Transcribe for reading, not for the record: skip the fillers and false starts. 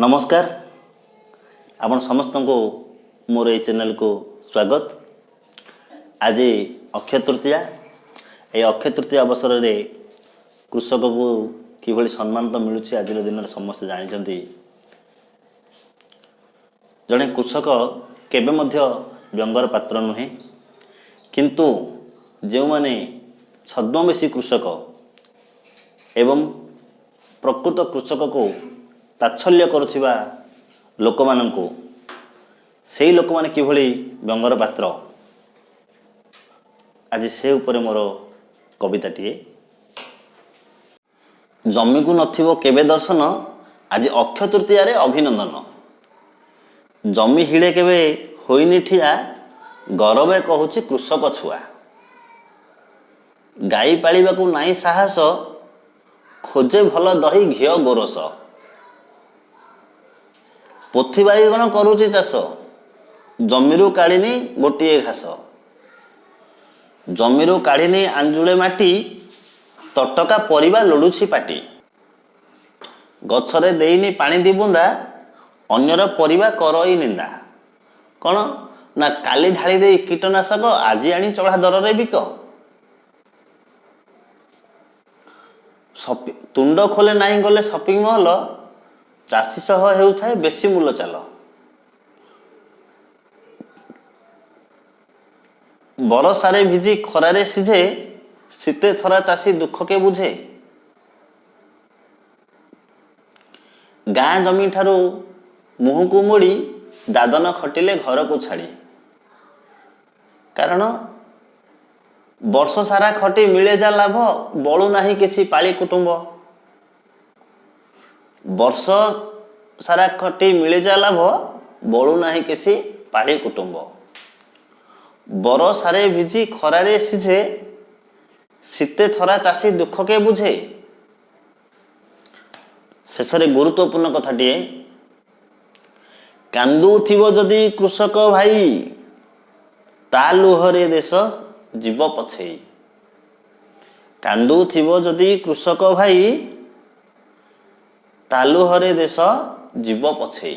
नमस्कार आपण समस्त को मोर ये चैनल को स्वागत। आज अक्षय तृतीया ये अक्षय तृतीया अवसर में कृषक को किभली सम्मान तो मिलूँ आज दिन समस्त जानते। जड़े कृषक केबे मध्य व्यंगर पात्र नुहे किंतु जो माने छद्मवेशी कृषक एवं प्रकृत कृषक को तात्सल्य करुथिबा लोक माननकु सेही लोक माने किभली व्यंगर पात्र आज से ऊपर मोर कविताटीए। जमी को नथिबो केबे दर्शन आज अक्षय तृतीया रे अभिनंदन। जमी हिड़े केबे होइनि ठिया गौरवे कहूची कृषक छुआ। गाई पालिबाकू नाई साहस खोजे भल दही घिओ गोरस। पोथी बाईगण करुची चाष जमीरु काढ़िनी गोटे घास। जमीरु काढ़िनी आंजुले माटी तटका परिबा लोड़ुछि पाटी। गछरे देइनी पानी दी बुंदा अन्यर परिबा करई निंदा। कौन ना काली ढाली दे कीटनाशक आज आनी चढ़ा दर रे बिक। तुंड खोले नाई गले शॉपिंग मॉल चाषी सह हेउथाय बेसी मूल्य चाल। बरसारे भिजी खरारे सिझे शीते थरा चाषी दुख के बुझे। गाँ जमी ठारू मुह को मोड़ी दादन खटिले घर को छाड़ी। कारण वर्ष सारा खटी मिले जा लाभ बळु नाही किछि पाली कुटुंब। वर्ष सारा खटी मिले जा लाभ बळु नाही किछि पाली कुटुंब। बर सारे भिजी खरारे सिझे शीते थरा चाषी दुख के बुझे। शेषरे गुरुत्वपूर्ण कथाटीए कांदुथिबो जदि कृषक भाई ता लुहरे देश जीव पछेई। कांदुथिबो जदि कृषक भाई ता लुहरे देश जीव पछेई।